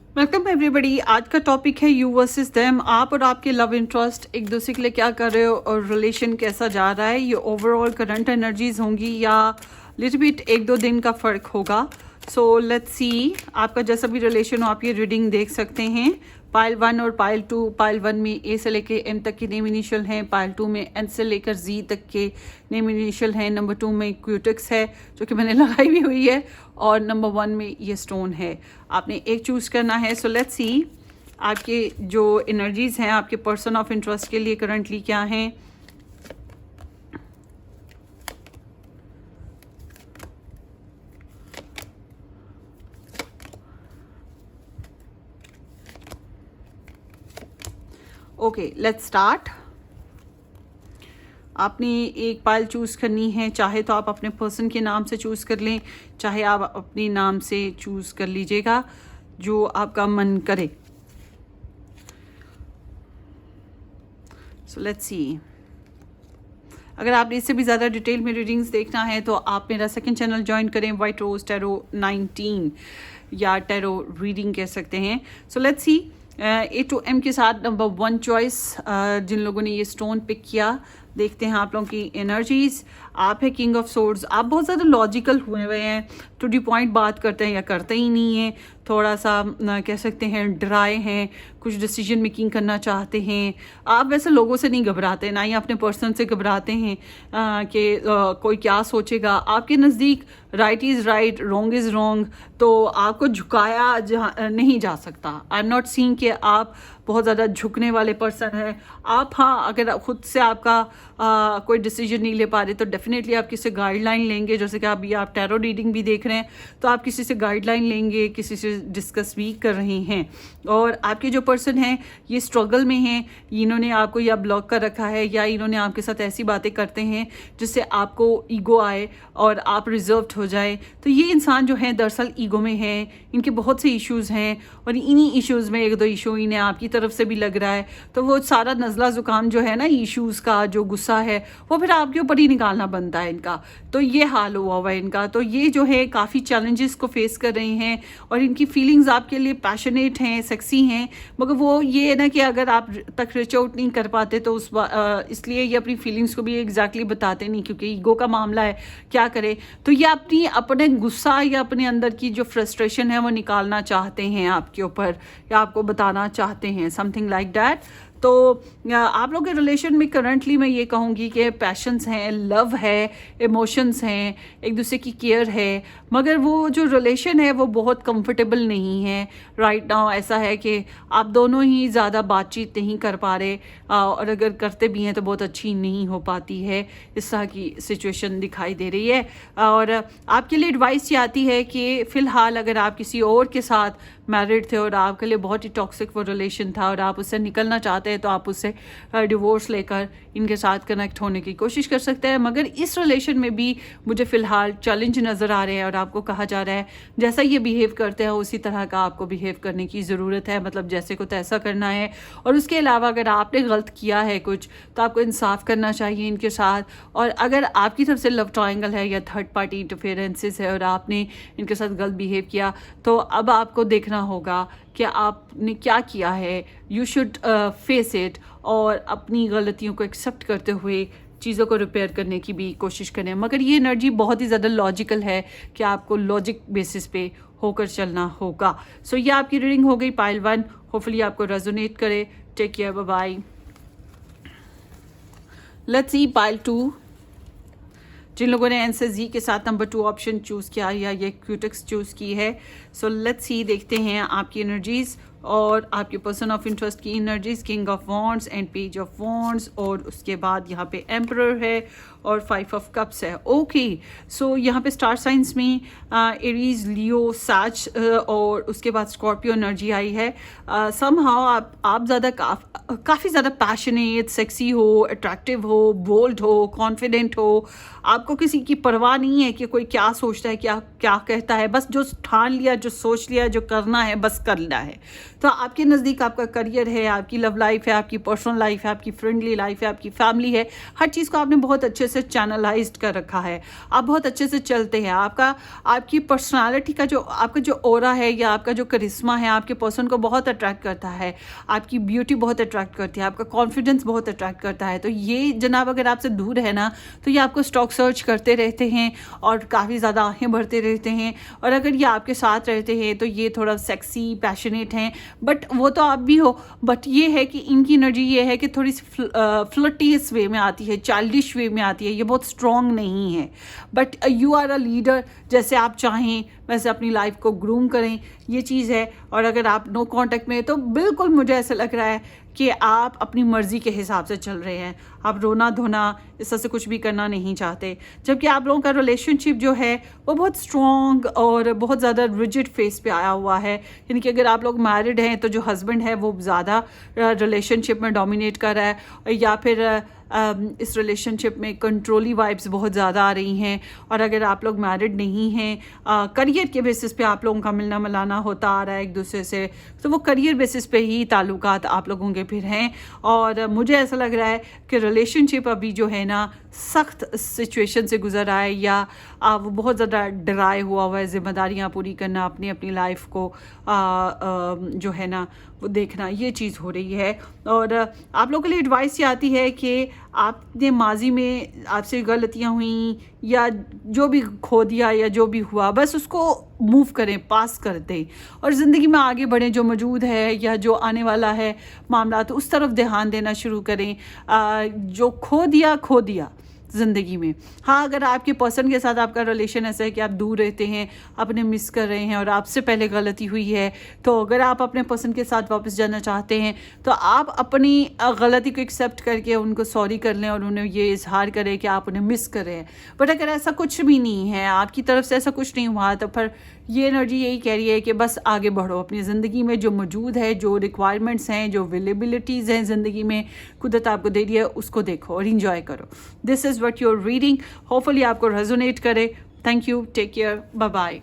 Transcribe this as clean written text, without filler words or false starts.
Welcome everybody. आज का topic है यू वर्सेस देम। आप और आपके लव इंटरेस्ट एक दूसरे के लिए क्या कर रहे हो और रिलेशन कैसा जा रहा है। ये ओवरऑल करंट एनर्जीज होंगी या लिटिल बिट एक दो दिन का फ़र्क होगा। सो लेट्स सी, आपका जैसा भी रिलेशन हो आप ये रीडिंग देख सकते हैं। पाइल 1 और पाइल 2। पाइल 1 में ए से लेके एम तक के नेम इनिशियल हैं। पाइल 2 में एन से लेकर जी तक के नेम इनिशियल हैं। नंबर 2 में क्यूटिक्स है जो कि मैंने लगाई भी हुई है, और नंबर 1 में ये स्टोन है। आपने एक चूज़ करना है। सो लेट्स सी आपके जो एनर्जीज़ हैं आपके पर्सन ऑफ इंटरेस्ट के लिए करंटली क्या हैं। Okay, let's start. आपने एक पाइल चूज़ करनी है। चाहे तो आप अपने पर्सन के नाम से चूज़ कर लें, चाहे आप अपने नाम से चूज़ कर लीजिएगा, जो आपका मन करे। सो लेट्स सी। अगर आपने इससे भी ज़्यादा डिटेल में रीडिंग्स देखना है तो आप मेरा सेकंड चैनल ज्वाइन करें, वाइट रोज टैरो 19 या टैरो रीडिंग कह सकते हैं। So let's see, A to M के साथ नंबर 1 चॉइस जिन लोगों ने ये स्टोन पिक किया, देखते हैं आप लोगों की एनर्जीज। आप है किंग ऑफ सोर्ड्स। आप बहुत ज़्यादा लॉजिकल हुए हुए हैं, टू दी पॉइंट बात करते हैं या करते ही नहीं हैं। थोड़ा सा कह सकते हैं ड्राई हैं, कुछ डिसीजन मेकिंग करना चाहते हैं। आप वैसे लोगों से नहीं घबराते, ना ही अपने पर्सन से घबराते हैं कि कोई क्या सोचेगा। आपके नज़दीक right is right, wrong is wrong, तो आपको झुकाया नहीं जा सकता। आई एम नॉट सीइंग कि आप बहुत ज़्यादा झुकने वाले पर्सन हैं आप। हाँ, अगर खुद से आपका कोई डिसीजन नहीं ले पा रहे तो डेफिनेटली आप किसी से गाइडलाइन लेंगे। जैसे कि अभी आप टैरो रीडिंग भी देख रहे हैं तो आप किसी से गाइडलाइन लेंगे, किसी से डिस्कस भी कर रहे हैं। और आपके जो पर्सन हैं ये स्ट्रगल में हैं, इन्होंने आपको या ब्लॉक कर रखा है या इन्होंने आपके साथ ऐसी बातें करते हैं जिससे आपको ईगो आए और आप रिजर्व्ड हो जाए। तो ये इंसान जो है दरअसल ईगो में है, इनके बहुत से इश्यूज़ हैं और इन्हीं इश्यूज़ में एक दो इशू इन्हें आपकी तरफ से भी लग रहा है। तो वो सारा नज़ला ज़ुकाम जो है ना, इश्यूज़ का जो गुस्सा है वो फिर आपके ऊपर ही निकालना बनता है इनका। तो ये हाल हुआ हुआ है इनका। तो ये जो है काफ़ी चैलेंजेस को फेस कर रहे हैं और इनकी फीलिंग्स आपके लिए पैशनेट हैं, सेक्सी हैं, मगर वो ये है ना कि अगर आप तक रीच आउट नहीं कर पाते तो इसलिए ये अपनी फीलिंग्स को भी एग्जैक्टली बताते नहीं, क्योंकि ईगो का मामला है, क्या करें। तो ये अपने गुस्सा या अपने अंदर की जो फ्रस्ट्रेशन है वो निकालना चाहते हैं आपके ऊपर या आपको बताना चाहते हैं, समथिंग लाइक दैट। तो आप लोग के रिलेशन में करंटली मैं ये कहूँगी कि पैशंस हैं, लव है, इमोशंस हैं, एक दूसरे की केयर है, मगर वो जो रिलेशन है वो बहुत कंफर्टेबल नहीं है राइट नाउ। ऐसा है कि आप दोनों ही ज़्यादा बातचीत नहीं कर पा रहे, और अगर करते भी हैं तो बहुत अच्छी नहीं हो पाती है। इस तरह की सिचुएशन दिखाई दे रही है। और आपके लिए एडवाइस ये आती है कि फ़िलहाल अगर आप किसी और के साथ मैरिड थे और आपके लिए बहुत ही टॉक्सिक वो रिलेशन था और आप उससे निकलना चाहते हैं तो आप उससे डिवोर्स लेकर इनके साथ कनेक्ट होने की कोशिश कर सकते हैं। मगर इस रिलेशन में भी मुझे फ़िलहाल चैलेंज नज़र आ रहे हैं और आपको कहा जा रहा है जैसा ये बिहेव करते हैं उसी तरह का आपको बिहेव करने की ज़रूरत है, मतलब जैसे को तैसा करना है। और उसके अलावा अगर आपने गलत किया है कुछ तो आपको इंसाफ करना चाहिए इनके साथ। और अगर आपकी तरफ से लव ट्रायंगल है या थर्ड पार्टी इंटरफेरेंसेस है और आपने इनके साथ गलत बिहेव किया तो अब आपको देखना होगा कि आपने क्या किया है। यू शुड फेस इट और अपनी गलतियों को एक्सेप्ट करते हुए चीज़ों को रिपेयर करने की भी कोशिश करें। मगर ये एनर्जी बहुत ही ज़्यादा लॉजिकल है कि आपको लॉजिक बेसिस पे होकर चलना होगा। सो ये आपकी रीडिंग हो गई पाइल 1। होपफुली आपको रेजोनेट करे। Take care, bye bye. Let's see pile 2। जिन लोगों ने एन से जी के साथ नंबर 2 ऑप्शन चूज़ किया या ये क्यूटिक्स चूज़ की है, सो लेट्स सी देखते हैं आपकी एनर्जीज़ और आपके पर्सन ऑफ इंटरेस्ट की energies. King of wands and page of wands, और उसके बाद यहाँ पे एम्परर है और 5 ऑफ कप्स है। ओके, सो यहाँ पे स्टार साइंस में एरीज, लियो, सैज और उसके बाद स्कॉर्पियो एनर्जी आई है। समहाउ आप ज़्यादा काफ़ी ज़्यादा पैशनेट, सेक्सी हो, अट्रैक्टिव हो, बोल्ड हो, कॉन्फिडेंट हो। आपको किसी की परवाह नहीं है कि कोई क्या सोचता है, क्या क्या कहता है। बस जो ठान लिया, जो सोच लिया, जो करना है बस करना है। तो आपके नज़दीक आपका करियर है, आपकी लव लाइफ है, आपकी पर्सनल लाइफ है, आपकी फ्रेंडली लाइफ है, आपकी फैमिली है, हर चीज़ को आपने बहुत अच्छे से चैनलाइज्ड कर रखा है। आप बहुत अच्छे से चलते हैं। आपकी पर्सनालिटी का जो आपका जो ऑरा है या आपका जो करिश्मा है आपके पर्सन को बहुत अट्रैक्ट करता है, आपकी ब्यूटी बहुत अट्रैक्ट करती है, आपका कॉन्फिडेंस बहुत अट्रैक्ट करता है। तो ये जनाब अगर आपसे दूर है ना तो ये आपको स्टॉक सर्च करते रहते हैं और काफ़ी ज़्यादा आंखें भरते रहते हैं। और अगर ये आपके साथ रहते हैं तो ये थोड़ा सेक्सी पैशनेट हैं, बट वो तो आप भी हो, बट ये है कि इनकी एनर्जी ये है कि थोड़ी सी फ्लर्टियस वे में आती है, चाइल्डिश वे में आती है, ये बहुत स्ट्रॉन्ग नहीं है। But you are a leader, जैसे आप चाहें वैसे अपनी लाइफ को ग्रूम करें, ये चीज़ है। और अगर आप नो कांटेक्ट में हैं तो बिल्कुल मुझे ऐसा लग रहा है कि आप अपनी मर्ज़ी के हिसाब से चल रहे हैं, आप रोना धोना इस तरह से कुछ भी करना नहीं चाहते। जबकि आप लोगों का रिलेशनशिप जो है वो बहुत स्ट्रॉन्ग और बहुत ज़्यादा रिजिड फेस पे आया हुआ है। यानी कि अगर आप लोग मैरिड हैं तो जो हस्बैंड है वो ज़्यादा रिलेशनशिप में डोमिनेट कर रहा है, या फिर इस रिलेशनशिप में कंट्रोली वाइब्स बहुत ज़्यादा आ रही हैं। और अगर आप लोग मैरिड नहीं हैं, करियर के बेसिस पे आप लोगों का मिलना मिलाना होता आ रहा है एक दूसरे से, तो वो करियर बेसिस पे ही ताल्लुकात आप लोगों के फिर हैं। और मुझे ऐसा लग रहा है कि रिलेशनशिप अभी जो है ना सख्त सिचुएशन से गुजर रहा है, या वो बहुत ज़्यादा डराए हुआ है। ज़िम्मेदारियाँ पूरी करना, अपनी अपनी लाइफ को जो है ना वो देखना, ये चीज़ हो रही है। और आप लोगों के लिए एडवाइस ये आती है कि आपने माजी में आपसे गलतियाँ हुई या जो भी खो दिया या जो भी हुआ, बस उसको मूव करें, पास कर दें और ज़िंदगी में आगे बढ़ें। जो मौजूद है या जो आने वाला है मामला, तो उस तरफ ध्यान देना शुरू करें। जो खो दिया ज़िंदगी में। हाँ, अगर आपके पर्सन के साथ आपका रिलेशन ऐसा है कि आप दूर रहते हैं, अपने मिस कर रहे हैं और आपसे पहले गलती हुई है, तो अगर आप अपने पर्सन के साथ वापस जाना चाहते हैं तो आप अपनी गलती को एक्सेप्ट करके उनको सॉरी कर लें और उन्हें ये इजहार करें कि आप उन्हें मिस कर रहे हैं। बट अगर ऐसा कुछ भी नहीं है, आपकी तरफ से ऐसा कुछ नहीं हुआ, तो फिर ये एनर्जी यही कह रही है कि बस आगे बढ़ो अपनी ज़िंदगी में। जो मौजूद है, जो रिक्वायरमेंट्स हैं, जो अवेलेबिलिटीज़ हैं ज़िंदगी में कुदरत आपको दे रही है, उसको देखो और इंजॉय करो। This is what your reading. Hopefully आपको रेजोनेट करे। Thank you, take care, bye bye.